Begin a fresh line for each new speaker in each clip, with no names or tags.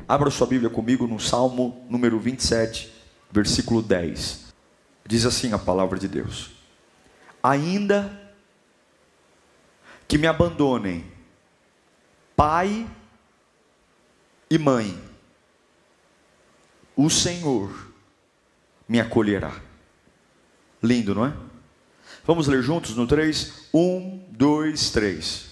Abra sua Bíblia comigo no Salmo número 27, versículo 10. Diz assim a palavra de Deus: ainda que me abandonem pai e mãe, o Senhor me acolherá. Lindo, não é? Vamos ler juntos no 3? 1, 2, 3.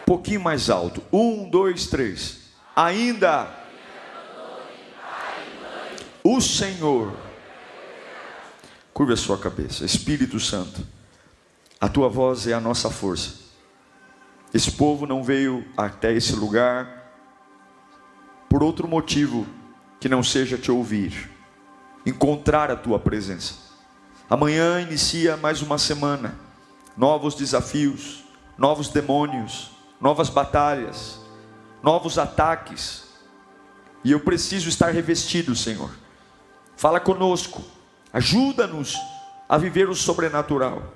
Um pouquinho mais alto. 1, 2, 3. Ainda o Senhor. Curva a sua cabeça. Espírito Santo, a tua voz é a nossa força. Esse povo não veio até esse lugar por outro motivo que não seja te ouvir, encontrar a tua presença. Amanhã inicia mais uma semana, novos desafios, novos demônios, novas batalhas, novos ataques, e eu preciso estar revestido, Senhor. Fala conosco, ajuda-nos a viver o sobrenatural,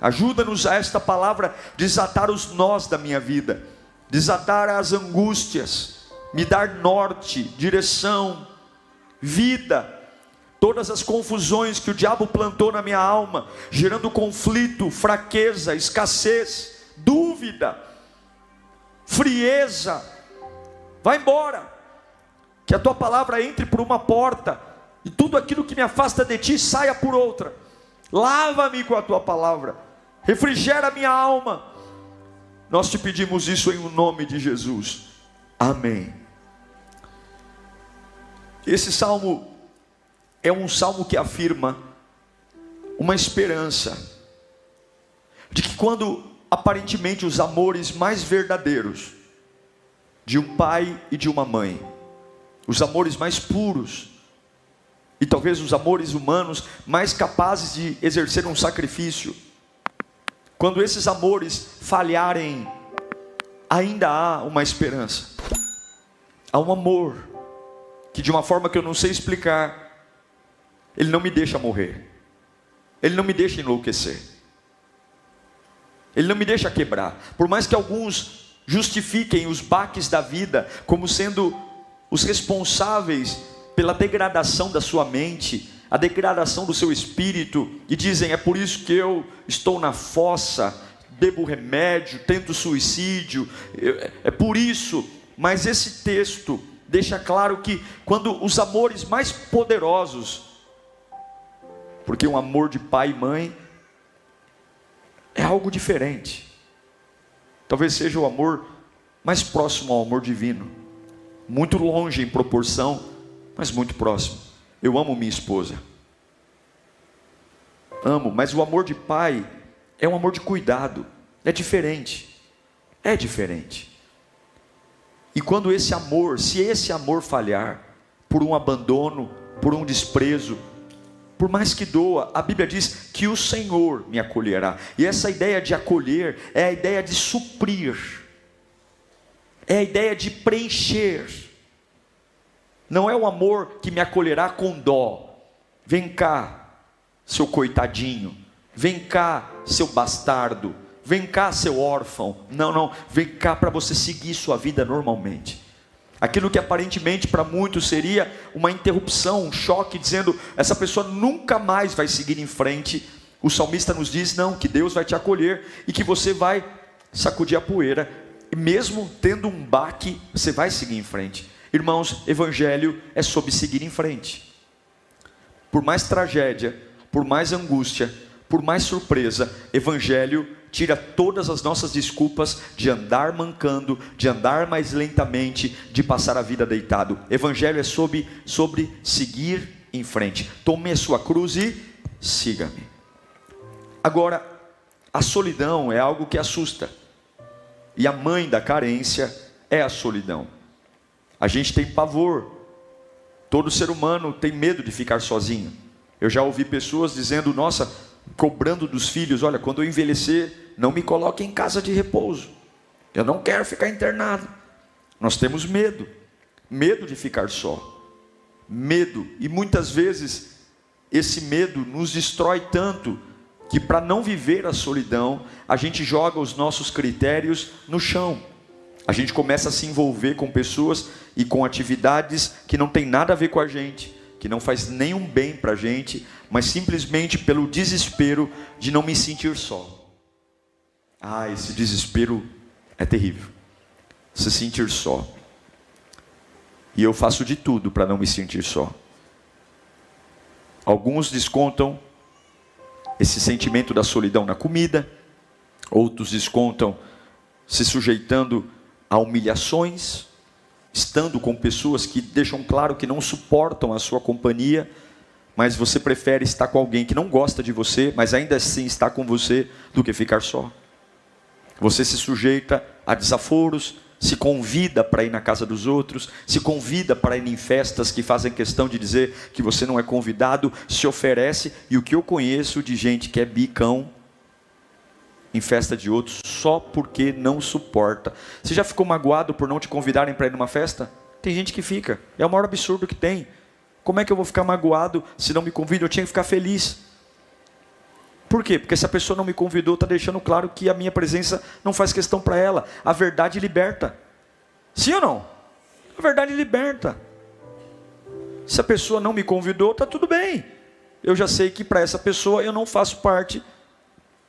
ajuda-nos a esta palavra desatar os nós da minha vida, desatar as angústias, me dar norte, direção, vida, todas as confusões que o diabo plantou na minha alma, gerando conflito, fraqueza, escassez, dúvida, frieza, vai embora, que a tua palavra entre por uma porta, e tudo aquilo que me afasta de ti, saia por outra. Lava-me com a tua palavra, refrigera a minha alma, nós te pedimos isso em nome de Jesus, amém. Esse salmo é um salmo que afirma uma esperança, de que quando aparentemente os amores mais verdadeiros de um pai e de uma mãe, os amores mais puros, e talvez os amores humanos mais capazes de exercer um sacrifício, quando esses amores falharem, ainda há uma esperança. Há um amor que, de uma forma que eu não sei explicar, ele não me deixa morrer, ele não me deixa enlouquecer, ele não me deixa quebrar. Por mais que alguns justifiquem os baques da vida como sendo os responsáveis pela degradação da sua mente, a degradação do seu espírito, e dizem: é por isso que eu estou na fossa, bebo remédio, tento suicídio, é por isso. Mas esse texto deixa claro que quando os amores mais poderosos, porque um amor de pai e mãe é algo diferente, talvez seja o amor mais próximo ao amor divino, muito longe em proporção, mas muito próximo. Eu amo minha esposa, amo, mas o amor de pai é um amor de cuidado, é diferente, é diferente. E quando esse amor, se esse amor falhar, por um abandono, por um desprezo, por mais que doa, a Bíblia diz que o Senhor me acolherá. E essa ideia de acolher é a ideia de suprir, é a ideia de preencher. Não é o amor que me acolherá com dó. Vem cá, seu coitadinho, vem cá, seu bastardo, vem cá, seu órfão. Não, não, vem cá para você seguir sua vida normalmente. Aquilo que aparentemente para muitos seria uma interrupção, um choque, dizendo: essa pessoa nunca mais vai seguir em frente. O salmista nos diz: não, que Deus vai te acolher e que você vai sacudir a poeira, e mesmo tendo um baque, você vai seguir em frente. Irmãos, evangelho é sobre seguir em frente. Por mais tragédia, por mais angústia, por mais surpresa, evangelho tira todas as nossas desculpas de andar mancando, de andar mais lentamente, de passar a vida deitado. Evangelho é sobre seguir em frente. Tome a sua cruz e siga-me. Agora, a solidão é algo que assusta, e a mãe da carência é a solidão. A gente tem pavor, todo ser humano tem medo de ficar sozinho. Eu já ouvi pessoas dizendo: nossa, cobrando dos filhos: olha, quando eu envelhecer, não me coloque em casa de repouso, eu não quero ficar internado. Nós temos medo de ficar só, medo, e muitas vezes esse medo nos destrói tanto, que para não viver a solidão, a gente joga os nossos critérios no chão. A gente começa a se envolver com pessoas e com atividades que não tem nada a ver com a gente, que não faz nenhum bem para a gente, mas simplesmente pelo desespero de não me sentir só. Esse desespero é terrível, se sentir só. E eu faço de tudo para não me sentir só. Alguns descontam esse sentimento da solidão na comida, outros descontam se sujeitando a humilhações, estando com pessoas que deixam claro que não suportam a sua companhia, mas você prefere estar com alguém que não gosta de você, mas ainda assim está com você, do que ficar só. Você se sujeita a desaforos, se convida para ir na casa dos outros, se convida para ir em festas que fazem questão de dizer que você não é convidado, se oferece. E o que eu conheço de gente que é bicão em festa de outros só porque não suporta. Você já ficou magoado por não te convidarem para ir numa festa? Tem gente que fica, é o maior absurdo que tem. Como é que eu vou ficar magoado se não me convidam? Eu tinha que ficar feliz. Por quê? Porque se a pessoa não me convidou, está deixando claro que a minha presença não faz questão para ela. A verdade liberta. Sim ou não? A verdade liberta. Se a pessoa não me convidou, está tudo bem. Eu já sei que para essa pessoa eu não faço parte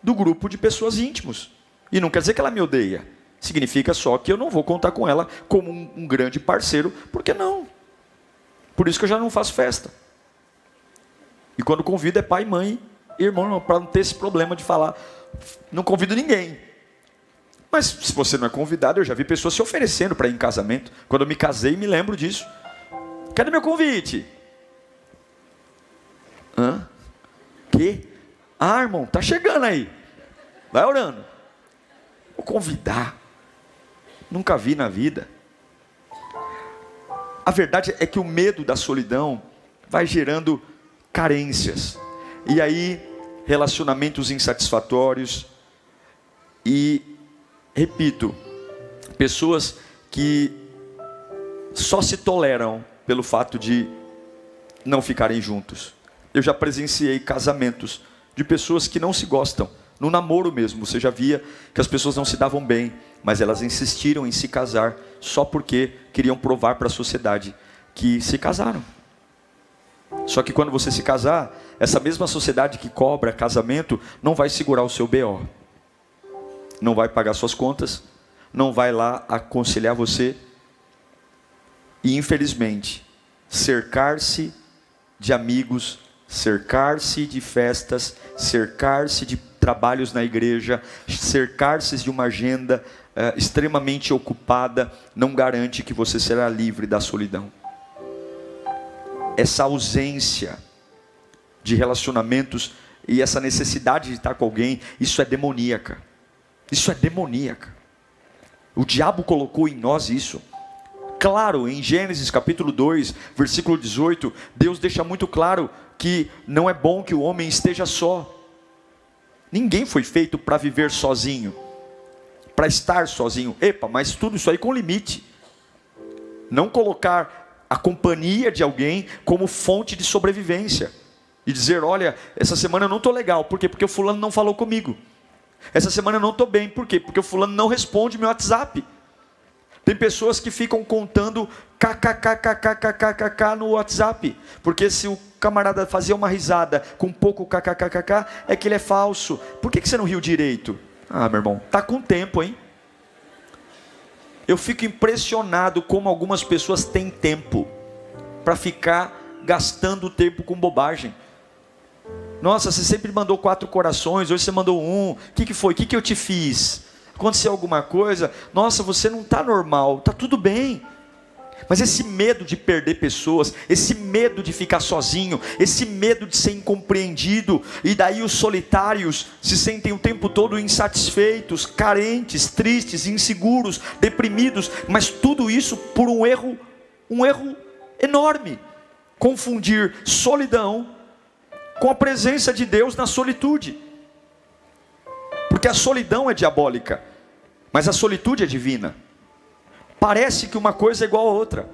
do grupo de pessoas íntimos. E não quer dizer que ela me odeia. Significa só que eu não vou contar com ela como um grande parceiro. Por que não? Por isso que eu já não faço festa. E quando convido é pai, mãe, irmão, para não ter esse problema de falar, não convido ninguém. Mas se você não é convidado, eu já vi pessoas se oferecendo para ir em casamento. Quando eu me casei, me lembro disso. Cadê meu convite? Que? Irmão, tá chegando aí. Vai orando. Vou convidar. Nunca vi na vida. A verdade é que o medo da solidão vai gerando carências. E aí, relacionamentos insatisfatórios. E, repito, pessoas que só se toleram pelo fato de não ficarem juntos. Eu já presenciei casamentos de pessoas que não se gostam. No namoro mesmo, você já via que as pessoas não se davam bem, mas elas insistiram em se casar só porque queriam provar para a sociedade que se casaram. Só que quando você se casar, essa mesma sociedade que cobra casamento não vai segurar o seu BO, não vai pagar suas contas, não vai lá aconselhar você. E infelizmente, cercar-se de amigos, cercar-se de festas, cercar-se de trabalhos na igreja, cercar-se de uma agenda extremamente ocupada, não garante que você será livre da solidão. Essa ausência de relacionamentos e essa necessidade de estar com alguém, isso é demoníaca. Isso é demoníaca. O diabo colocou em nós isso. Claro, em Gênesis capítulo 2, versículo 18, Deus deixa muito claro que não é bom que o homem esteja só. Ninguém foi feito para viver sozinho, para estar sozinho. Mas tudo isso aí com limite. Não colocar a companhia de alguém como fonte de sobrevivência. E dizer, olha, essa semana eu não estou legal. Por quê? Porque o fulano não falou comigo. Essa semana eu não estou bem. Por quê? Porque o fulano não responde meu WhatsApp. Tem pessoas que ficam contando kkkkkkkk no WhatsApp. Porque se o camarada fazia uma risada com pouco kkkk, é que ele é falso. Por que você não riu direito? Meu irmão, tá com tempo, hein? Eu fico impressionado como algumas pessoas têm tempo para ficar gastando tempo com bobagem. Nossa, você sempre mandou 4 corações, hoje você mandou 1. O que foi? O que eu te fiz? Aconteceu alguma coisa? Nossa, você não está normal. Está tudo bem. Mas esse medo de perder pessoas, esse medo de ficar sozinho, esse medo de ser incompreendido, e daí os solitários se sentem o tempo todo insatisfeitos, carentes, tristes, inseguros, deprimidos, mas tudo isso por um erro enorme: confundir solidão com a presença de Deus na solitude. Porque a solidão é diabólica, mas a solitude é divina. Parece que uma coisa é igual a outra,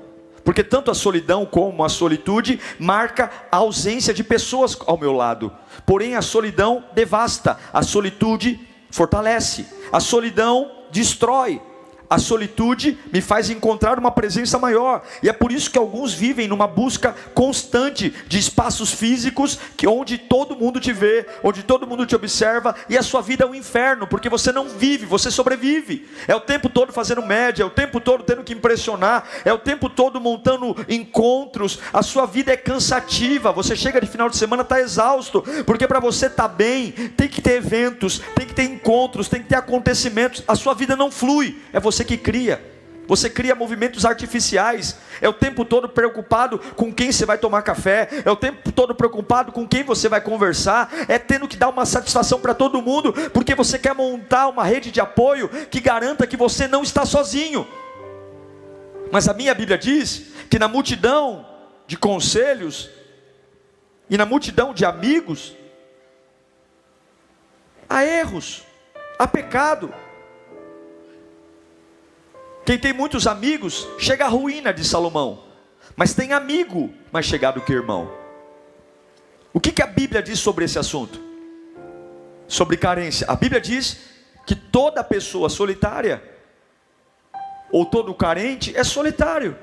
porque tanto a solidão como a solitude marca a ausência de pessoas ao meu lado. Porém a solidão devasta, a solitude fortalece, a solidão destrói. A solitude me faz encontrar uma presença maior. E é por isso que alguns vivem numa busca constante de espaços físicos, onde todo mundo te vê, onde todo mundo te observa, e a sua vida é um inferno, porque você não vive, você sobrevive. É o tempo todo fazendo média, é o tempo todo tendo que impressionar, é o tempo todo montando encontros. A sua vida é cansativa, você chega de final de semana, está exausto, porque para você estar bem, tem que ter eventos, tem que ter encontros, tem que ter acontecimentos. A sua vida não flui, é você que cria. Você cria movimentos artificiais. É o tempo todo preocupado com quem você vai tomar café. É o tempo todo preocupado com quem você vai conversar. É tendo que dar uma satisfação para todo mundo, porque você quer montar uma rede de apoio que garanta que você não está sozinho. Mas a minha Bíblia diz que na multidão de conselhos e na multidão de amigos há erros, há pecado. Quem tem muitos amigos, chega à ruína de Salomão. Mas tem amigo mais chegado que irmão. O que a Bíblia diz sobre esse assunto? Sobre carência. A Bíblia diz que toda pessoa solitária, ou todo carente, é solitário.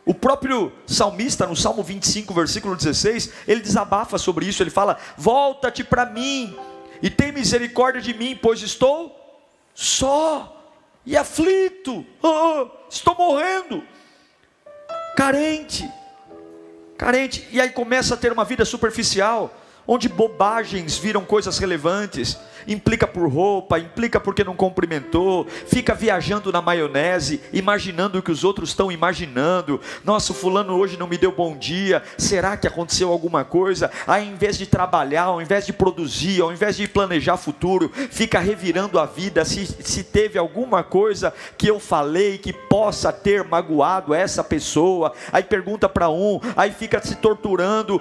O próprio salmista, no Salmo 25, versículo 16, ele desabafa sobre isso. Ele fala: volta-te para mim, e tem misericórdia de mim, pois estou só e aflito, estou morrendo, carente, e aí começa a ter uma vida superficial, onde bobagens viram coisas relevantes, implica por roupa, implica porque não cumprimentou, fica viajando na maionese, imaginando o que os outros estão imaginando. Nossa, o fulano hoje não me deu bom dia, será que aconteceu alguma coisa? Aí, ao invés de trabalhar, ao invés de produzir, ao invés de planejar futuro, fica revirando a vida, se teve alguma coisa que eu falei que possa ter magoado essa pessoa. Aí pergunta para um, aí fica se torturando,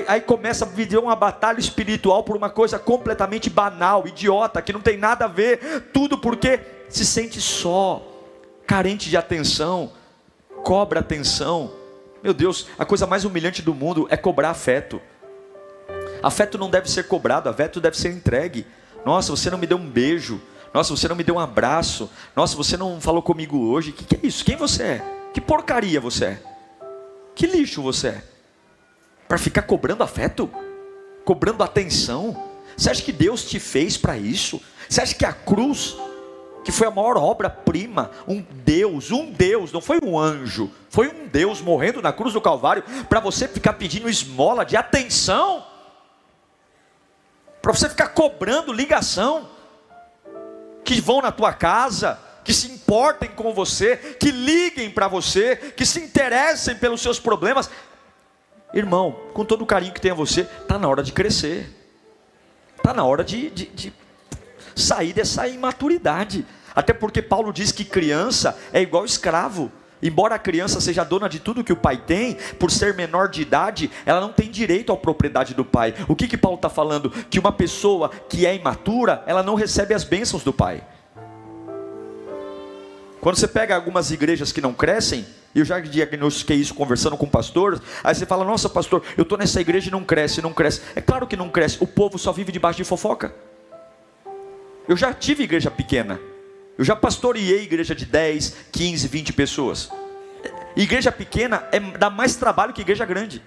aí começa a viver uma batalha espiritual por uma coisa completamente banal, idiota, que não tem nada a ver, tudo porque se sente só, carente de atenção, cobra atenção. Meu Deus, a coisa mais humilhante do mundo é cobrar afeto. Afeto não deve ser cobrado, afeto deve ser entregue. Nossa, você não me deu um beijo, nossa, você não me deu um abraço, nossa, você não falou comigo hoje. Que é isso? Quem você é? Que porcaria você é? Que lixo você é? Para ficar cobrando afeto? Cobrando atenção? Você acha que Deus te fez para isso? Você acha que a cruz, que foi a maior obra-prima, um Deus, não foi um anjo, foi um Deus morrendo na cruz do Calvário, para você ficar pedindo esmola de atenção? Para você ficar cobrando ligação, que vão na tua casa, que se importem com você, que liguem para você, que se interessem pelos seus problemas? Irmão, com todo o carinho que tem a você, está na hora de crescer. Está na hora de sair dessa imaturidade. Até porque Paulo diz que criança é igual escravo. Embora a criança seja dona de tudo que o pai tem, por ser menor de idade, ela não tem direito à propriedade do pai. O que Paulo está falando? Que uma pessoa que é imatura, ela não recebe as bênçãos do pai. Quando você pega algumas igrejas que não crescem, eu já diagnostiquei isso conversando com pastores, aí você fala: nossa pastor, eu estou nessa igreja e não cresce. É claro que não cresce, o povo só vive debaixo de fofoca. Eu já tive igreja pequena, eu já pastoreei igreja de 10, 15, 20 pessoas. Igreja pequena dá mais trabalho que igreja grande,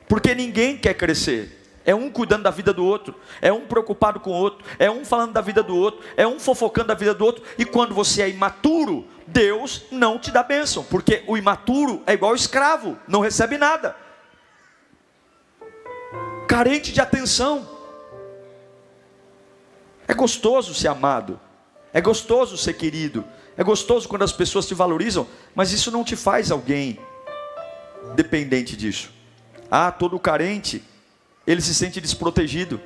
porque ninguém quer crescer. É um cuidando da vida do outro, é um preocupado com o outro, é um falando da vida do outro, é um fofocando da vida do outro. E quando você é imaturo, Deus não te dá bênção, porque o imaturo é igual escravo, não recebe nada, carente de atenção. É gostoso ser amado, é gostoso ser querido, é gostoso quando as pessoas te valorizam, mas isso não te faz alguém dependente disso. Todo carente, ele se sente desprotegido,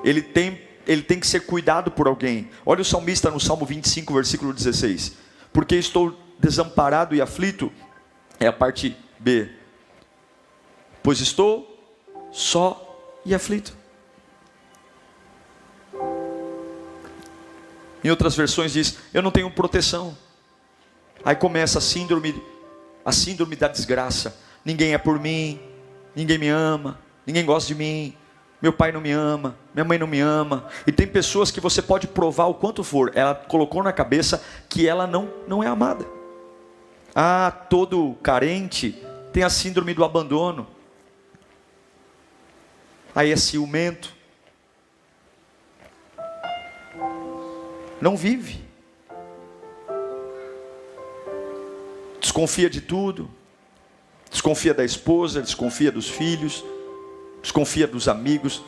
ele tem que ser cuidado por alguém. Olha o salmista no Salmo 25, versículo 16. Porque estou desamparado e aflito, é a parte B. Pois estou só e aflito. Em outras versões diz, eu não tenho proteção. Aí começa a síndrome da desgraça. Ninguém é por mim, ninguém me ama, ninguém gosta de mim, meu pai não me ama, minha mãe não me ama. E tem pessoas que você pode provar o quanto for, ela colocou na cabeça que ela não é amada. Ah, todo carente tem a síndrome do abandono. Aí é ciumento, não vive, desconfia de tudo, desconfia da esposa, desconfia dos filhos, desconfia dos amigos.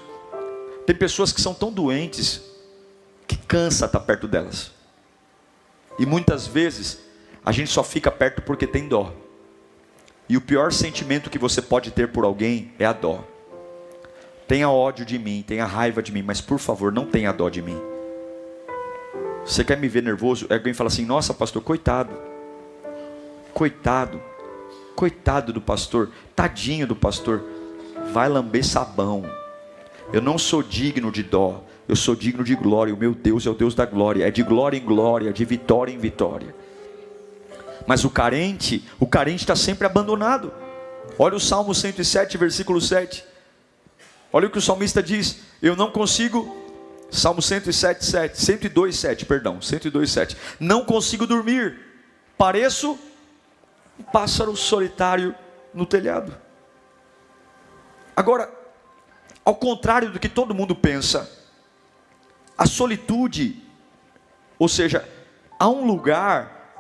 Tem pessoas que são tão doentes que cansa estar perto delas, e muitas vezes a gente só fica perto porque tem dó. E o pior sentimento que você pode ter por alguém é a dó. Tenha ódio de mim, tenha raiva de mim, mas por favor, não tenha dó de mim. Você quer me ver nervoso? Alguém fala assim, nossa pastor, coitado, coitado do pastor, tadinho do pastor. Vai lamber sabão. Eu não sou digno de dó, eu sou digno de glória. O meu Deus é o Deus da glória, é de glória em glória, de vitória em vitória. Mas o carente está sempre abandonado. Olha o Salmo 107, versículo 7. Olha o que o salmista diz, eu não consigo, Salmo 102:7, não consigo dormir, pareço um pássaro solitário no telhado. Agora, ao contrário do que todo mundo pensa, a solitude, ou seja, há um lugar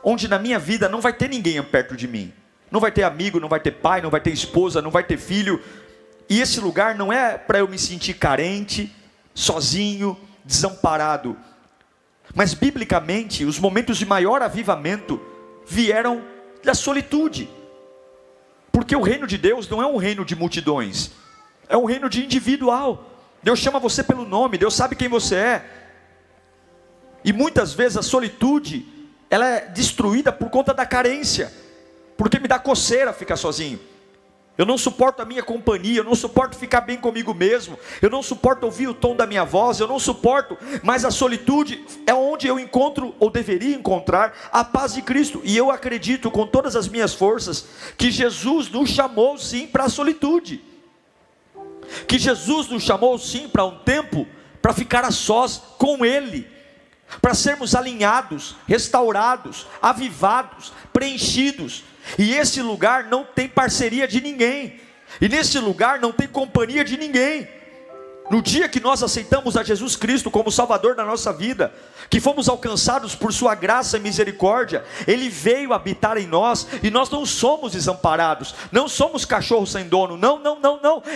onde na minha vida não vai ter ninguém perto de mim, não vai ter amigo, não vai ter pai, não vai ter esposa, não vai ter filho. E esse lugar não é para eu me sentir carente, sozinho, desamparado. Mas biblicamente, os momentos de maior avivamento vieram da solitude. Porque o reino de Deus não é um reino de multidões, é um reino de individual. Deus chama você pelo nome, Deus sabe quem você é. E muitas vezes a solitude, ela é destruída por conta da carência, porque me dá coceira ficar sozinho. Eu não suporto a minha companhia, eu não suporto ficar bem comigo mesmo, eu não suporto ouvir o tom da minha voz, eu não suporto, mas a solitude é onde eu encontro, ou deveria encontrar, a paz de Cristo. E eu acredito com todas as minhas forças, que Jesus nos chamou sim para a solitude, que Jesus nos chamou sim para um tempo, para ficar a sós com Ele, para sermos alinhados, restaurados, avivados, preenchidos. E esse lugar não tem parceria de ninguém, e nesse lugar não tem companhia de ninguém. No dia que nós aceitamos a Jesus Cristo como Salvador da nossa vida, que fomos alcançados por sua graça e misericórdia, Ele veio habitar em nós, e nós não somos desamparados, não somos cachorros sem dono, não,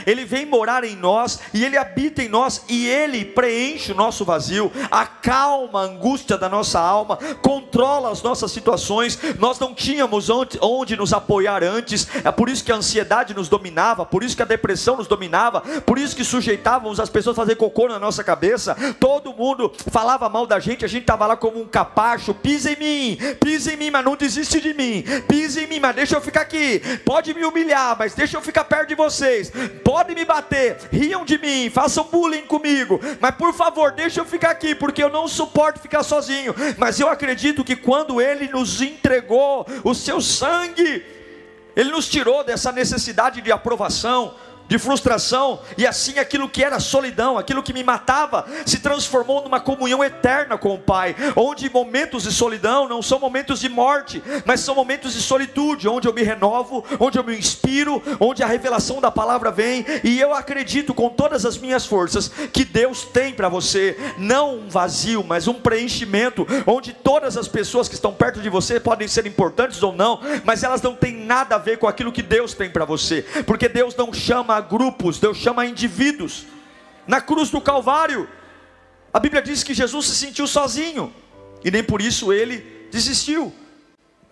Ele vem morar em nós, e Ele habita em nós, e Ele preenche o nosso vazio, acalma a angústia da nossa alma, controla as nossas situações. Nós não tínhamos onde nos apoiar antes, é por isso que a ansiedade nos dominava, por isso que a depressão nos dominava, por isso que sujeitávamos as pessoas a fazer cocô na nossa cabeça. Todo mundo falava mal da gente, a gente estava lá como um capacho. Pisa em mim, mas não desiste de mim. Pisa em mim, mas deixa eu ficar aqui. Pode me humilhar, mas deixa eu ficar perto de vocês. Pode me bater, riam de mim, façam bullying comigo, mas por favor, deixa eu ficar aqui, porque eu não suporto ficar sozinho. Mas eu acredito que quando Ele nos entregou o seu sangue, Ele nos tirou dessa necessidade de aprovação, de frustração, e assim aquilo que era solidão, aquilo que me matava, se transformou numa comunhão eterna com o Pai, onde momentos de solidão não são momentos de morte, mas são momentos de solitude, onde eu me renovo, onde eu me inspiro, onde a revelação da palavra vem. E eu acredito com todas as minhas forças, que Deus tem para você, não um vazio, mas um preenchimento, onde todas as pessoas que estão perto de você, podem ser importantes ou não, mas elas não têm nada a ver com aquilo que Deus tem para você, porque Deus não chama grupos, Deus chama indivíduos. Na cruz do Calvário, a Bíblia diz que Jesus se sentiu sozinho, e nem por isso Ele desistiu.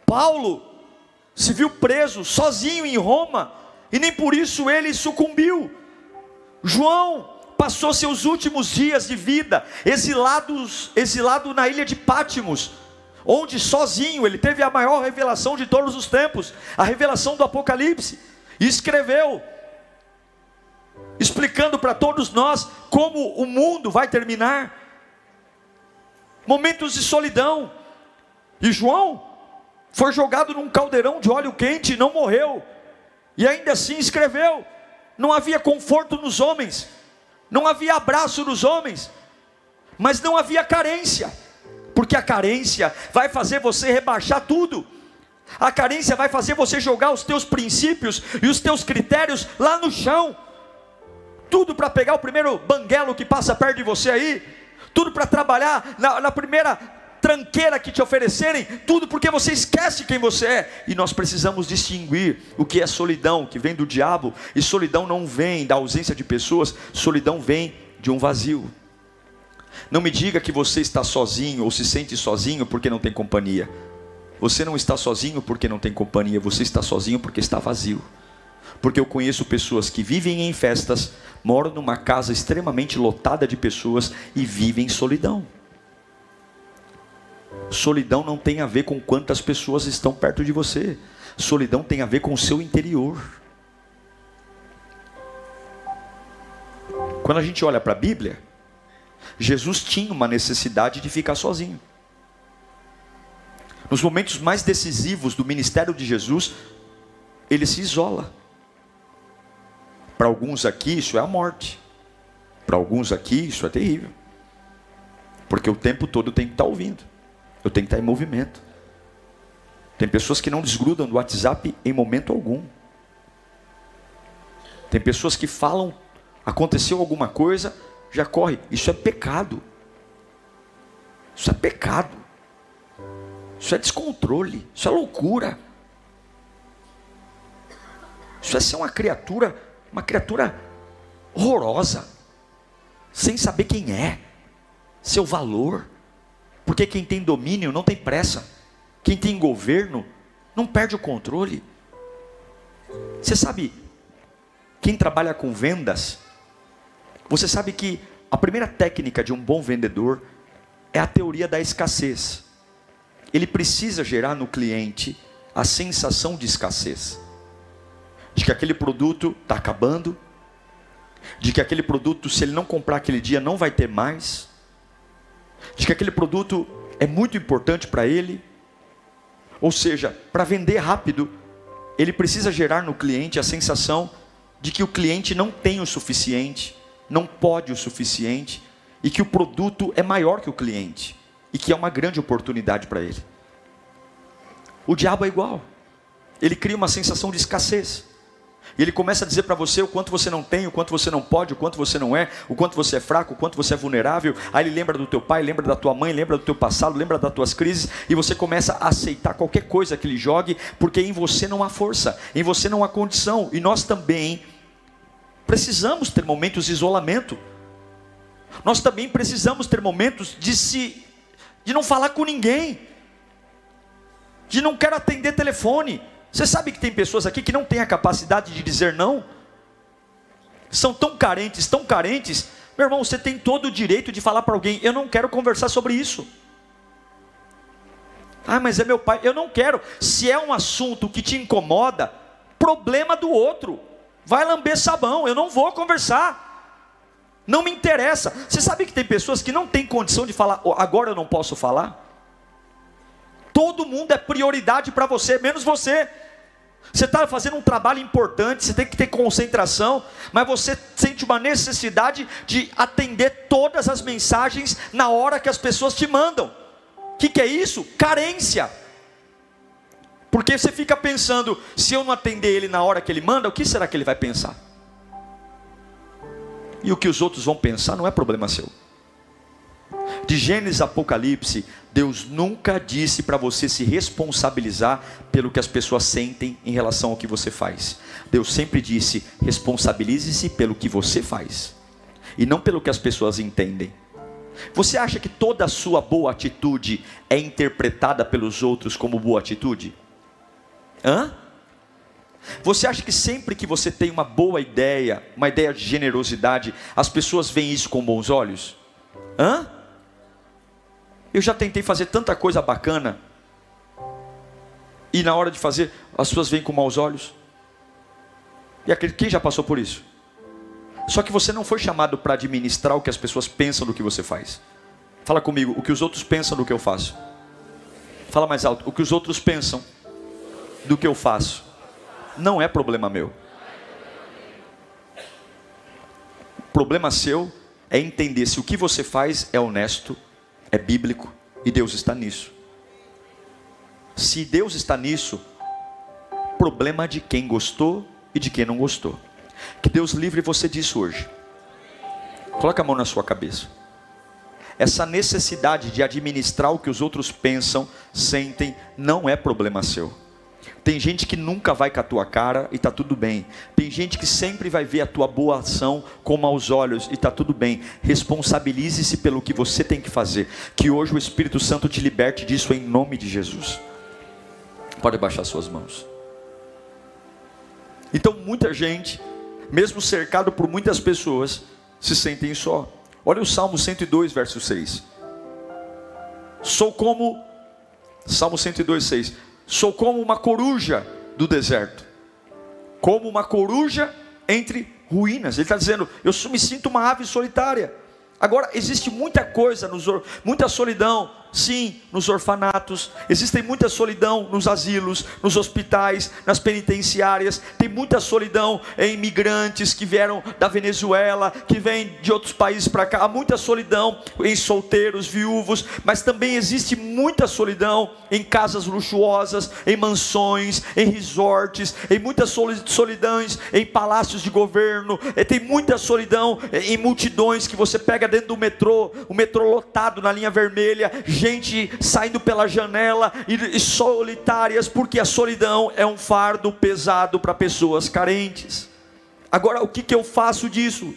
Paulo se viu preso, sozinho em Roma, e nem por isso ele sucumbiu. João passou seus últimos dias de vida, exilado na ilha de Pátimos, onde sozinho ele teve a maior revelação de todos os tempos, a revelação do Apocalipse, e escreveu explicando para todos nós como o mundo vai terminar. Momentos de solidão. E João foi jogado num caldeirão de óleo quente e não morreu. E ainda assim escreveu. Não havia conforto nos homens, não havia abraço nos homens, mas não havia carência, porque a carência vai fazer você rebaixar tudo. A carência vai fazer você jogar os teus princípios e os teus critérios lá no chão. Tudo para pegar o primeiro banguelo que passa perto de você aí, tudo para trabalhar na primeira tranqueira que te oferecerem, tudo porque você esquece quem você é. E nós precisamos distinguir o que é solidão, que vem do diabo. E solidão não vem da ausência de pessoas, solidão vem de um vazio. Não me diga que você está sozinho ou se sente sozinho porque não tem companhia. Você não está sozinho porque não tem companhia, você está sozinho porque está vazio. Porque eu conheço pessoas que vivem em festas, moram numa casa extremamente lotada de pessoas e vivem em solidão. Solidão não tem a ver com quantas pessoas estão perto de você. Solidão tem a ver com o seu interior. Quando a gente olha para a Bíblia, Jesus tinha uma necessidade de ficar sozinho. Nos momentos mais decisivos do ministério de Jesus, ele se isola. Para alguns aqui isso é a morte. Para alguns aqui isso é terrível. Porque o tempo todo eu tenho que estar ouvindo. Eu tenho que estar em movimento. Tem pessoas que não desgrudam do WhatsApp em momento algum. Tem pessoas que falam, aconteceu alguma coisa, já corre. Isso é pecado. Isso é pecado. Isso é descontrole. Isso é loucura. Isso é ser uma criatura horrorosa, sem saber quem é, seu valor. Porque quem tem domínio não tem pressa. Quem tem governo não perde o controle. Você sabe, quem trabalha com vendas, você sabe que a primeira técnica de um bom vendedor é a teoria da escassez. Ele precisa gerar no cliente a sensação de escassez. De que aquele produto está acabando. De que aquele produto, se ele não comprar aquele dia, não vai ter mais. De que aquele produto é muito importante para ele. Ou seja, para vender rápido, ele precisa gerar no cliente a sensação de que o cliente não tem o suficiente, não pode o suficiente, e que o produto é maior que o cliente, e que é uma grande oportunidade para ele. O diabo é igual. Ele cria uma sensação de escassez. E ele começa a dizer para você o quanto você não tem, o quanto você não pode, o quanto você não é, o quanto você é fraco, o quanto você é vulnerável. Aí ele lembra do teu pai, lembra da tua mãe, lembra do teu passado, lembra das tuas crises. E você começa a aceitar qualquer coisa que ele jogue, porque em você não há força, em você não há condição. E nós também precisamos ter momentos de isolamento. Nós também precisamos ter momentos de não falar com ninguém, de não quero atender telefone. Você sabe que tem pessoas aqui que não têm a capacidade de dizer não? São tão carentes, meu irmão, você tem todo o direito de falar para alguém, eu não quero conversar sobre isso. Ah, mas é meu pai, eu não quero. Se é um assunto que te incomoda, problema do outro. Vai lamber sabão, eu não vou conversar. Não me interessa. Você sabe que tem pessoas que não têm condição de falar, agora eu não posso falar? Todo mundo é prioridade para você, menos você. Você está fazendo um trabalho importante, você tem que ter concentração, mas você sente uma necessidade de atender todas as mensagens na hora que as pessoas te mandam. O que é isso? Carência. Porque você fica pensando, se eu não atender ele na hora que ele manda, o que será que ele vai pensar? E o que os outros vão pensar não é problema seu. De Gênesis a Apocalipse, Deus nunca disse para você se responsabilizar pelo que as pessoas sentem em relação ao que você faz. Deus sempre disse, responsabilize-se pelo que você faz, e não pelo que as pessoas entendem. Você acha que toda a sua boa atitude é interpretada pelos outros como boa atitude? Você acha que sempre que você tem uma boa ideia, uma ideia de generosidade, as pessoas veem isso com bons olhos? Eu já tentei fazer tanta coisa bacana, e na hora de fazer, as pessoas veem com maus olhos. E quem já passou por isso? Só que você não foi chamado para administrar o que as pessoas pensam do que você faz. Fala comigo, o que os outros pensam do que eu faço. Fala mais alto, o que os outros pensam do que eu faço não é problema meu. O problema seu é entender se o que você faz é honesto, é bíblico e Deus está nisso. Se Deus está nisso, problema de quem gostou e de quem não gostou. Que Deus livre você disso hoje. Coloca a mão na sua cabeça. Essa necessidade de administrar o que os outros pensam, sentem, não é problema seu. Tem gente que nunca vai com a tua cara e está tudo bem. Tem gente que sempre vai ver a tua boa ação com maus olhos e está tudo bem. Responsabilize-se pelo que você tem que fazer. Que hoje o Espírito Santo te liberte disso em nome de Jesus. Pode baixar suas mãos. Então muita gente, mesmo cercado por muitas pessoas, se sentem só. Olha o Salmo 102, verso 6. Salmo 102, 6. Sou como uma coruja do deserto. Como uma coruja entre ruínas. Ele está dizendo, eu me sinto uma ave solitária. Agora, existe muita coisa, muita solidão, sim, nos orfanatos. Existe muita solidão nos asilos, nos hospitais, nas penitenciárias. Tem muita solidão em imigrantes que vieram da Venezuela, que vêm de outros países para cá. Há muita solidão em solteiros, viúvos. Mas também existe muita solidão em casas luxuosas, em mansões, em resorts. Em muitas solidões em palácios de governo. Tem muita solidão em multidões que você pega dentro do metrô, o metrô lotado na linha vermelha, gente saindo pela janela e solitárias, porque a solidão é um fardo pesado para pessoas carentes. Agora, o que eu faço disso?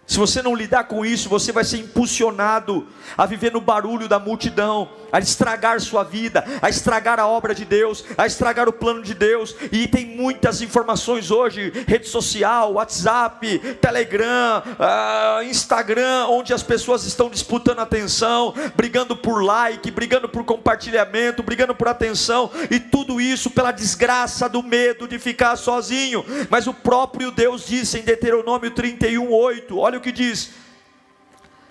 Se você não lidar com isso, você vai ser impulsionado a viver no barulho da multidão, a estragar sua vida, a estragar a obra de Deus, a estragar o plano de Deus. E tem muitas informações hoje, rede social, WhatsApp, Telegram, Instagram, onde as pessoas estão disputando atenção, brigando por like, brigando por compartilhamento, brigando por atenção, e tudo isso pela desgraça do medo de ficar sozinho. Mas o próprio Deus disse em Deuteronômio 31:8, olha o que diz.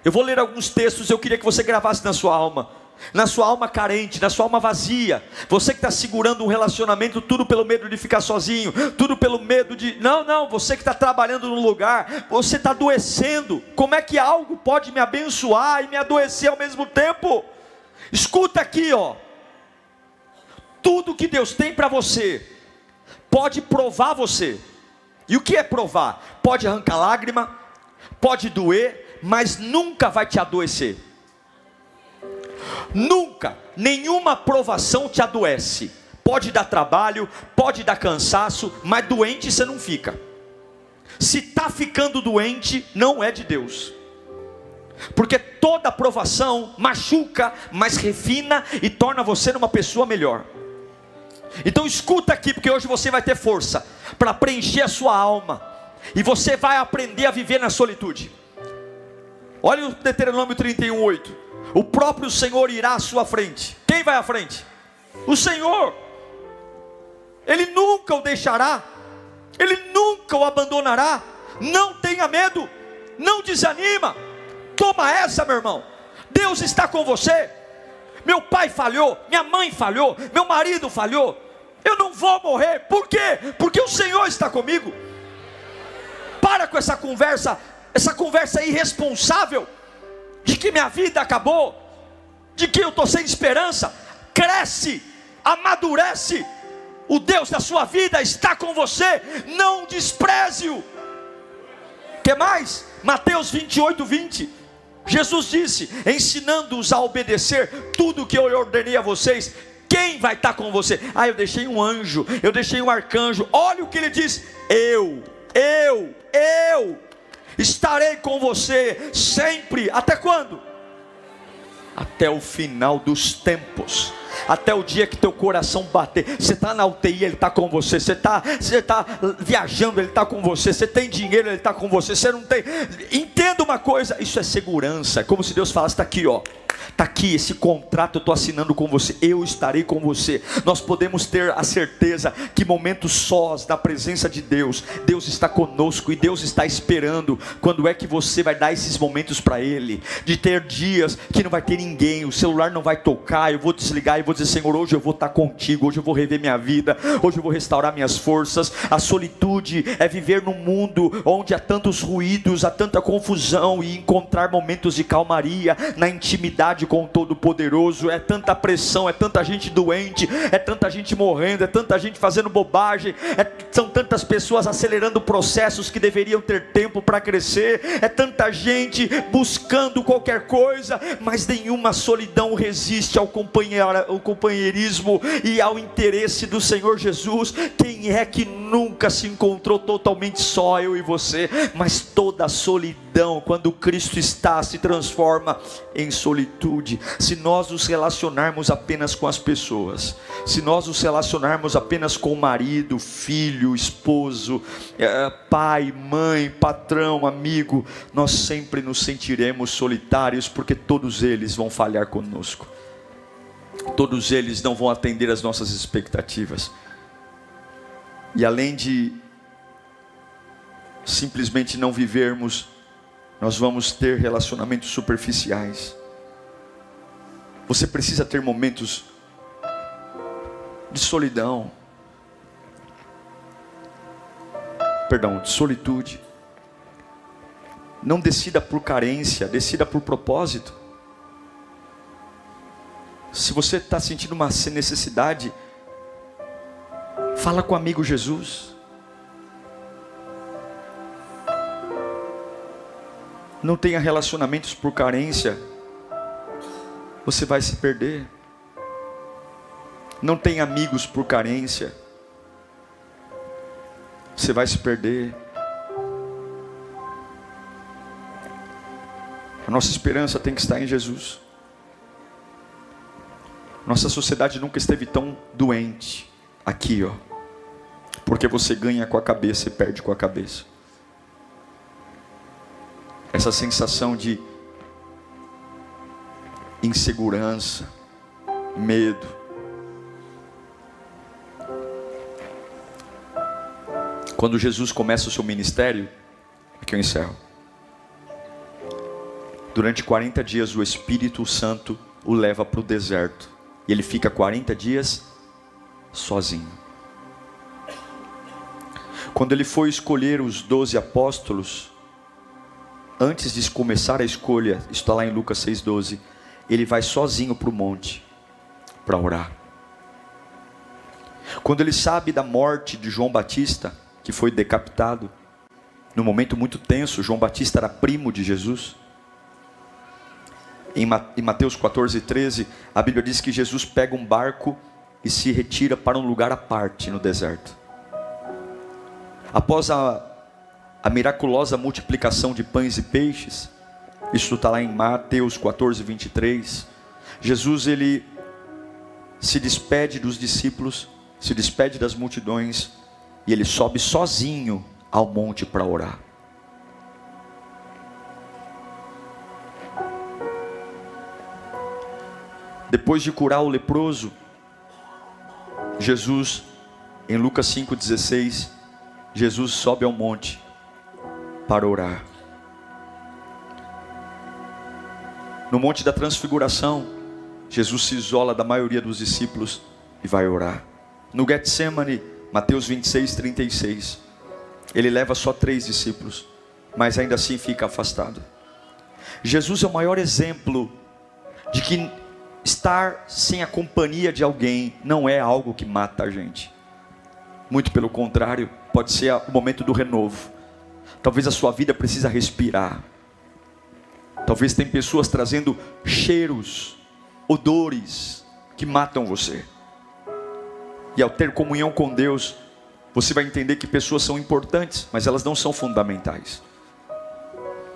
Eu vou ler alguns textos, eu queria que você gravasse na sua alma carente, na sua alma vazia. Você que está segurando um relacionamento, tudo pelo medo de ficar sozinho, tudo pelo medo de... Não, você que está trabalhando num lugar, você está adoecendo. Como é que algo pode me abençoar e me adoecer ao mesmo tempo? Escuta aqui, ó. Tudo que Deus tem para você pode provar você. E o que é provar? Pode arrancar lágrima, pode doer, mas nunca vai te adoecer. Nunca, nenhuma provação te adoece. Pode dar trabalho, pode dar cansaço, mas doente você não fica. Se está ficando doente, não é de Deus. Porque toda provação machuca, mas refina e torna você uma pessoa melhor. Então escuta aqui, porque hoje você vai ter força para preencher a sua alma. E você vai aprender a viver na solitude. Olha o Deuteronômio 31:8. O próprio Senhor irá à sua frente. Quem vai à frente? O Senhor. Ele nunca o deixará, Ele nunca o abandonará. Não tenha medo, não desanima. Toma essa, meu irmão. Deus está com você. Meu pai falhou, minha mãe falhou, meu marido falhou. Eu não vou morrer. Por quê? Porque o Senhor está comigo. Para com essa conversa irresponsável de que minha vida acabou, de que eu estou sem esperança. Cresce, amadurece. O Deus da sua vida está com você. Não despreze-o. Que mais? Mateus 28:20. Jesus disse, ensinando-os a obedecer tudo que eu ordenei a vocês. Quem vai estar com você? Eu deixei um anjo, eu deixei um arcanjo. Olha o que ele diz. Eu estarei com você sempre. Até quando? Até o final dos tempos. até o dia que teu coração bater. Você está na UTI, Ele está com você. Você está viajando, Ele está com você. Você tem dinheiro, Ele está com você. Você não tem. Entenda uma coisa, isso é segurança. É como se Deus falasse: está aqui, ó. Está aqui esse contrato, eu estou assinando com você, eu estarei com você. Nós podemos ter a certeza que momentos sós na presença de Deus, Deus está conosco e Deus está esperando. Quando é que você vai dar esses momentos para Ele? De ter dias que não vai ter ninguém, o celular não vai tocar, eu vou desligar e vou dizer: Senhor, hoje eu vou estar contigo, hoje eu vou rever minha vida, hoje eu vou restaurar minhas forças. A solitude é viver num mundo onde há tantos ruídos, há tanta confusão, e encontrar momentos de calmaria na intimidade com o Todo-Poderoso. É tanta pressão, é tanta gente doente, é tanta gente morrendo, é tanta gente fazendo bobagem, são tantas pessoas acelerando processos que deveriam ter tempo para crescer, é tanta gente buscando qualquer coisa, mas nenhuma solidão resiste ao companheirismo e ao interesse do Senhor Jesus. Quem é que nunca se encontrou totalmente só? Eu e você. Mas toda a solidão, quando Cristo está, se transforma em solitude. Se nós nos relacionarmos apenas com as pessoas, se nós nos relacionarmos apenas com o marido, filho, esposo, pai, mãe, patrão, amigo, nós sempre nos sentiremos solitários, porque todos eles vão falhar conosco, todos eles não vão atender às nossas expectativas. E além de simplesmente não vivermos, nós vamos ter relacionamentos superficiais. Você precisa ter momentos de solidão, de solitude. Não decida por carência, decida por propósito. Se você está sentindo uma necessidade, fala com o amigo Jesus. Não tenha relacionamentos por carência, você vai se perder. Não tenha amigos por carência, você vai se perder. A nossa esperança tem que estar em Jesus. Nossa sociedade nunca esteve tão doente. Aqui, ó. Porque você ganha com a cabeça e perde com a cabeça. Essa sensação de insegurança, medo. Quando Jesus começa o seu ministério, aqui eu encerro. Durante 40 dias o Espírito Santo o leva para o deserto. E ele fica 40 dias sozinho. Quando ele foi escolher os 12 apóstolos, antes de começar a escolha, está lá em Lucas 6,12, ele vai sozinho para o monte, para orar. Quando ele sabe da morte de João Batista, que foi decapitado, num momento muito tenso, João Batista era primo de Jesus. Em Mateus 14:13, a Bíblia diz que Jesus pega um barco e se retira para um lugar à parte no deserto. Após a miraculosa multiplicação de pães e peixes, isso está lá em Mateus 14:23, Jesus ele se despede dos discípulos, se despede das multidões, e ele sobe sozinho ao monte para orar. Depois de curar o leproso, Jesus, em Lucas 5,16, Jesus sobe ao monte para orar. No monte da transfiguração, Jesus se isola da maioria dos discípulos e vai orar. No Getsemane, Mateus 26:36, ele leva só 3 discípulos, mas ainda assim fica afastado. Jesus é o maior exemplo de que estar sem a companhia de alguém não é algo que mata a gente. Muito pelo contrário, pode ser o momento do renovo. Talvez a sua vida precisa respirar. Talvez tem pessoas trazendo cheiros, odores que matam você. E ao ter comunhão com Deus, você vai entender que pessoas são importantes, mas elas não são fundamentais.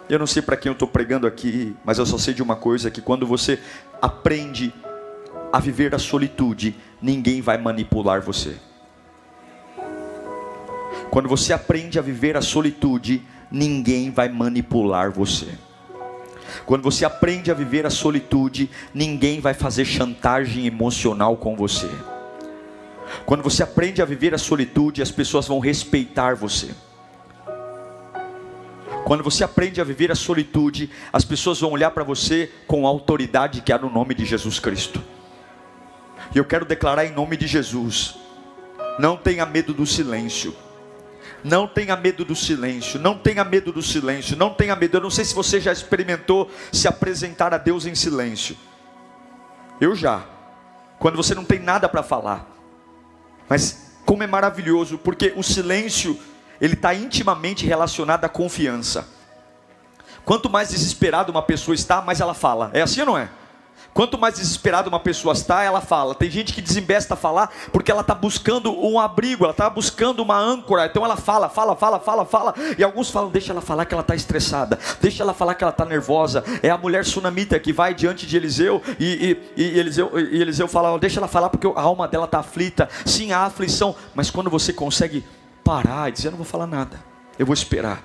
Eu não sei para quem eu estou pregando aqui, mas eu só sei de uma coisa, que quando você aprende a viver a solitude, ninguém vai manipular você. Quando você aprende a viver a solitude, ninguém vai manipular você. Quando você aprende a viver a solitude, ninguém vai fazer chantagem emocional com você. Quando você aprende a viver a solitude, as pessoas vão respeitar você. Quando você aprende a viver a solitude, as pessoas vão olhar para você com a autoridade que há no nome de Jesus Cristo. E eu quero declarar em nome de Jesus: não tenha medo do silêncio. Não tenha medo do silêncio, não tenha medo do silêncio, não tenha medo. Eu não sei se você já experimentou se apresentar a Deus em silêncio. Eu já. Quando você não tem nada para falar. Mas como é maravilhoso, porque o silêncio, ele está intimamente relacionado à confiança. Quanto mais desesperada uma pessoa está, mais ela fala. É assim ou não é? Quanto mais desesperada uma pessoa está, ela fala. Tem gente que desembesta a falar porque ela está buscando um abrigo, ela está buscando uma âncora. Então ela fala. E alguns falam: deixa ela falar que ela está estressada, deixa ela falar que ela está nervosa. É a mulher sunamita que vai diante de Eliseu e Eliseu fala: deixa ela falar porque a alma dela está aflita. Sim, há aflição, mas quando você consegue parar e dizer: eu não vou falar nada, eu vou esperar,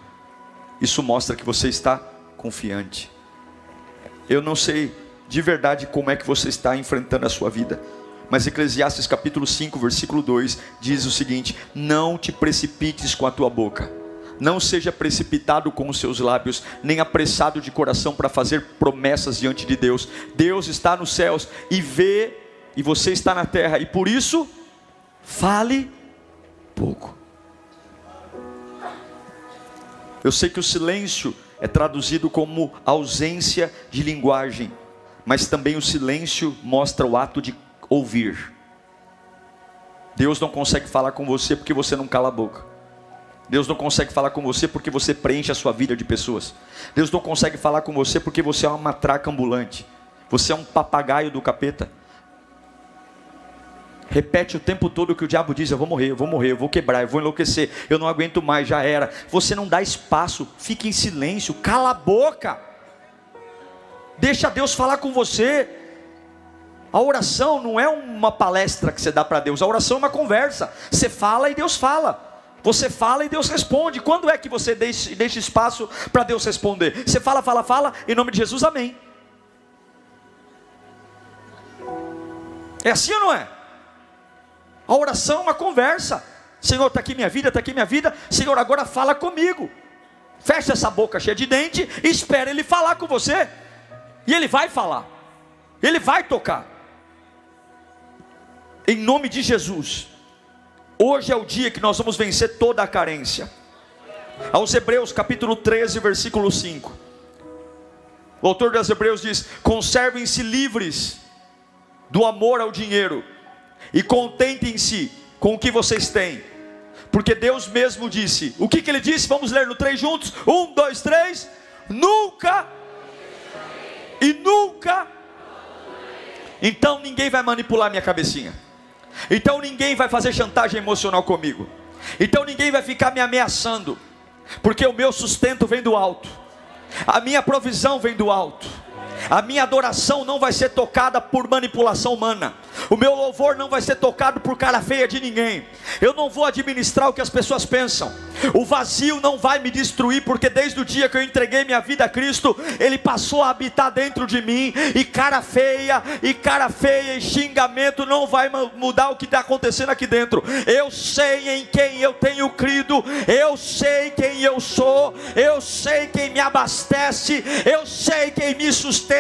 isso mostra que você está confiante. Eu não sei de verdade como é que você está enfrentando a sua vida, mas Eclesiastes capítulo 5 versículo 2 diz o seguinte: não te precipites com a tua boca, não seja precipitado com os seus lábios, nem apressado de coração para fazer promessas diante de Deus. Deus está nos céus e vê, e você está na terra, e por isso fale pouco. Eu sei que o silêncio é traduzido como ausência de linguagem, mas também o silêncio mostra o ato de ouvir. Deus não consegue falar com você porque você não cala a boca. Deus não consegue falar com você porque você preenche a sua vida de pessoas. Deus não consegue falar com você porque você é uma matraca ambulante. Você é um papagaio do capeta. Repete o tempo todo o que o diabo diz: eu vou morrer, eu vou morrer, eu vou quebrar, eu vou enlouquecer, eu não aguento mais, já era. Você não dá espaço, fica em silêncio, cala a boca. Deixa Deus falar com você. A oração não é uma palestra que você dá para Deus. A oração é uma conversa. Você fala e Deus fala. Você fala e Deus responde. Quando é que você deixa espaço para Deus responder? Você fala, em nome de Jesus, amém. É assim ou não é? A oração é uma conversa. Senhor, está aqui minha vida, está aqui minha vida. Senhor, agora fala comigo. Fecha essa boca cheia de dente e espera Ele falar com você. E Ele vai falar, Ele vai tocar. Em nome de Jesus. Hoje é o dia que nós vamos vencer toda a carência. Aos Hebreus capítulo 13 versículo 5, o autor dos Hebreus diz: conservem-se livres do amor ao dinheiro e contentem-se com o que vocês têm, porque Deus mesmo disse. O que Ele disse? Vamos ler no 3 juntos. 1, 2, 3. Nunca e nunca. Então ninguém vai manipular minha cabecinha. Então ninguém vai fazer chantagem emocional comigo. Então ninguém vai ficar me ameaçando, porque o meu sustento vem do alto, a minha provisão vem do alto. A minha adoração não vai ser tocada por manipulação humana. O meu louvor não vai ser tocado por cara feia de ninguém. Eu não vou administrar o que as pessoas pensam. O vazio não vai me destruir, porque desde o dia que eu entreguei minha vida a Cristo, Ele passou a habitar dentro de mim. E cara feia e xingamento não vai mudar o que está acontecendo aqui dentro. Eu sei em quem eu tenho crido. Eu sei quem eu sou. Eu sei quem me abastece. Eu sei quem me sustenta.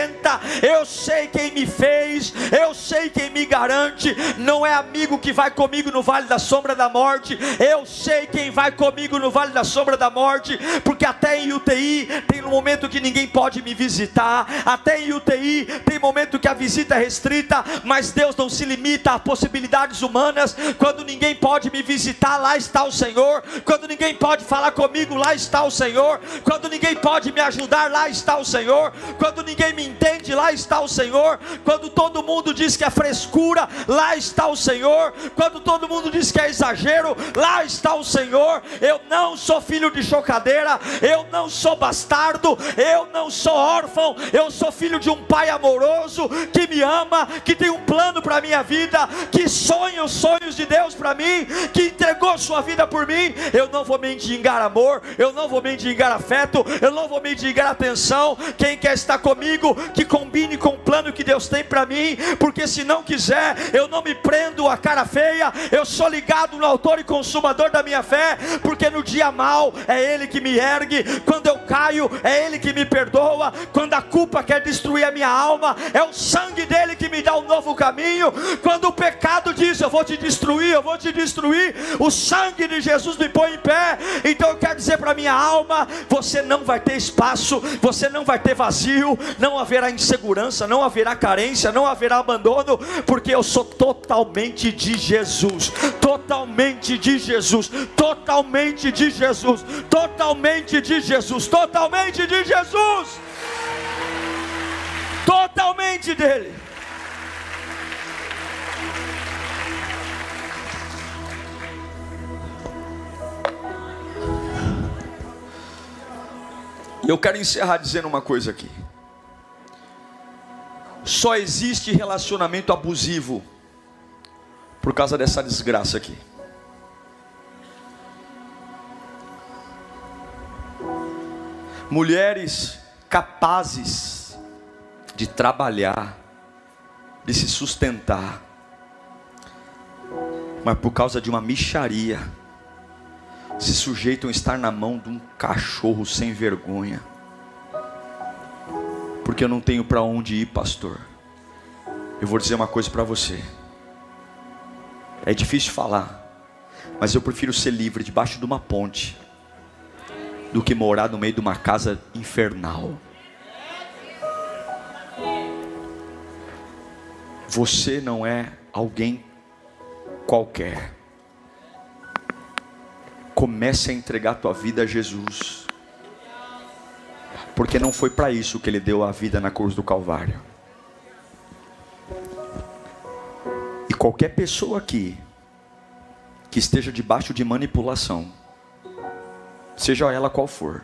Eu sei quem me fez. Eu sei quem me garante. Não é amigo que vai comigo no vale da sombra da morte. Eu sei quem vai comigo no vale da sombra da morte, porque até em UTI tem um momento que ninguém pode me visitar. Até em UTI tem momento que a visita é restrita, mas Deus não se limita a possibilidades humanas. Quando ninguém pode me visitar, lá está o Senhor. Quando ninguém pode falar comigo, lá está o Senhor. Quando ninguém pode me ajudar, lá está o Senhor. Quando ninguém me entende, lá está o Senhor. Quando todo mundo diz que é frescura, lá está o Senhor. Quando todo mundo diz que é exagero, lá está o Senhor. Eu Eu não sou filho de chocadeira, eu não sou bastardo, eu não sou órfão, eu sou filho de um pai amoroso, que me ama, que tem um plano para a minha vida, que sonha os sonhos de Deus para mim, que entregou sua vida por mim. Eu não vou mendigar amor, eu não vou mendigar afeto, eu não vou mendigar atenção. Quem quer estar comigo, que combine com o plano que Deus tem para mim, porque se não quiser, eu não me prendo a cara feia, eu sou ligado no autor e consumador da minha fé, porque no dia mal é Ele que me ergue, quando eu caio é Ele que me perdoa, quando a culpa quer destruir a minha alma, é o sangue dele que me dá um novo caminho. Quando o pecado diz eu vou te destruir, o sangue de Jesus me põe em pé. Então eu quero dizer para minha alma: você não vai ter espaço, você não vai ter vazio, não haverá insegurança, não haverá carência, não haverá abandono, porque eu sou totalmente de Jesus, totalmente de Jesus, totalmente de Jesus, totalmente de Jesus, totalmente de Jesus, totalmente dele. E eu quero encerrar dizendo uma coisa aqui: só existe relacionamento abusivo por causa dessa desgraça aqui. Mulheres capazes de trabalhar, de se sustentar, mas por causa de uma mixaria, se sujeitam a estar na mão de um cachorro sem vergonha. Porque eu não tenho para onde ir, pastor. Eu vou dizer uma coisa para você. É difícil falar, mas eu prefiro ser livre debaixo de uma ponte do que morar no meio de uma casa infernal. Você não é alguém qualquer. Comece a entregar a tua vida a Jesus, porque não foi para isso que Ele deu a vida na cruz do Calvário. E qualquer pessoa aqui que esteja debaixo de manipulação, seja ela qual for,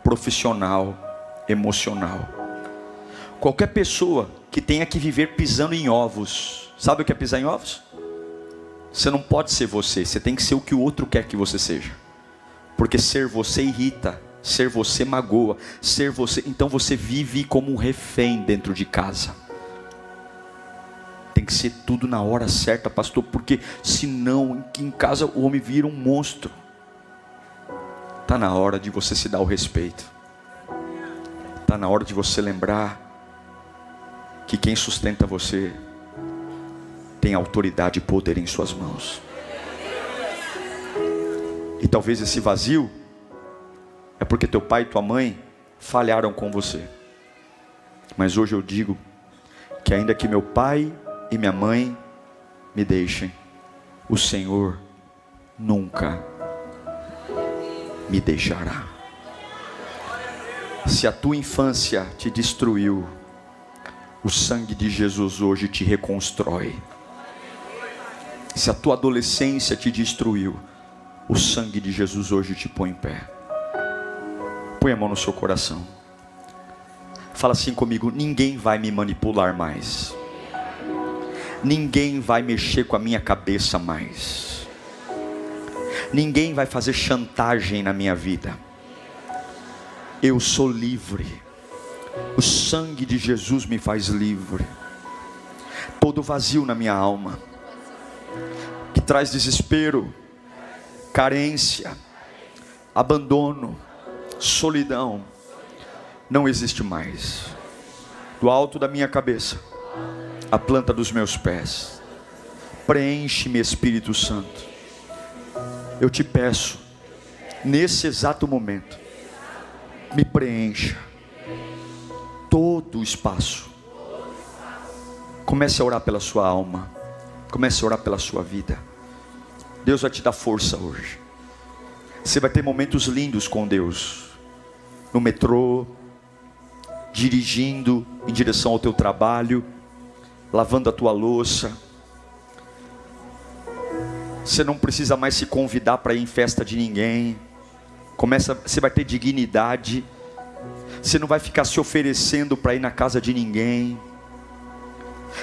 profissional, emocional, qualquer pessoa que tenha que viver pisando em ovos. Sabe o que é pisar em ovos? Você não pode ser você, você tem que ser o que o outro quer que você seja. Porque ser você irrita, ser você magoa, ser você, então você vive como um refém dentro de casa. Tem que ser tudo na hora certa, pastor, porque senão em casa o homem vira um monstro. Está na hora de você se dar o respeito. Está na hora de você lembrar que quem sustenta você tem autoridade e poder em suas mãos. E talvez esse vazio é porque teu pai e tua mãe falharam com você. Mas hoje eu digo que ainda que meu pai e minha mãe me deixem, o Senhor nunca me deixará. Se a tua infância te destruiu, o sangue de Jesus hoje te reconstrói. Se a tua adolescência te destruiu, o sangue de Jesus hoje te põe em pé. Põe a mão no seu coração. Fala assim comigo: ninguém vai me manipular mais. Ninguém vai mexer com a minha cabeça mais. Ninguém vai fazer chantagem na minha vida. Eu sou livre. O sangue de Jesus me faz livre. Todo vazio na minha alma, que traz desespero, carência, abandono, solidão, não existe mais. Do alto da minha cabeça, a planta dos meus pés, preenche-me, Espírito Santo. Eu te peço, nesse exato momento, me preencha todo o espaço. Comece a orar pela sua alma, comece a orar pela sua vida. Deus vai te dar força hoje. Você vai ter momentos lindos com Deus, no metrô, dirigindo em direção ao teu trabalho, lavando a tua louça. Você não precisa mais se convidar para ir em festa de ninguém. Você vai ter dignidade. Você não vai ficar se oferecendo para ir na casa de ninguém.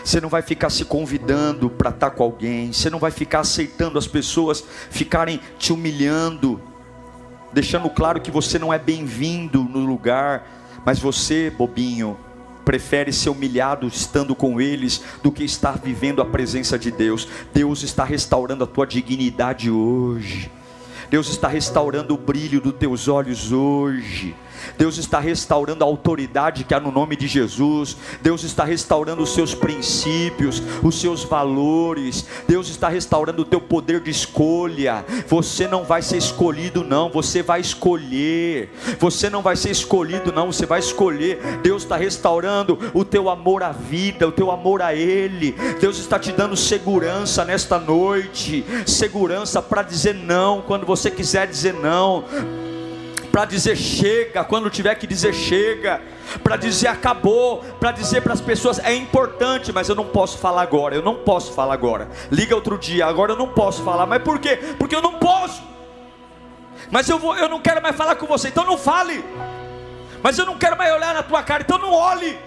Você não vai ficar se convidando para estar com alguém. Você não vai ficar aceitando as pessoas ficarem te humilhando, deixando claro que você não é bem-vindo no lugar. Mas você, bobinho, prefere ser humilhado estando com eles do que estar vivendo a presença de Deus. Deus está restaurando a tua dignidade hoje. Deus está restaurando o brilho dos teus olhos hoje. Deus está restaurando a autoridade que há no nome de Jesus. Deus está restaurando os seus princípios, os seus valores. Deus está restaurando o teu poder de escolha. Você não vai ser escolhido não, você vai escolher. Você não vai ser escolhido não, você vai escolher. Deus está restaurando o teu amor à vida, o teu amor a Ele. Deus está te dando segurança nesta noite. Segurança para dizer não quando você quiser dizer não, para dizer chega quando tiver que dizer chega, para dizer acabou, para dizer para as pessoas é importante, mas eu não posso falar agora, eu não posso falar agora, liga outro dia, agora eu não posso falar. Mas por quê? Porque eu não posso. Mas eu não quero mais falar com você, então não fale. Mas eu não quero mais olhar na tua cara, então não olhe.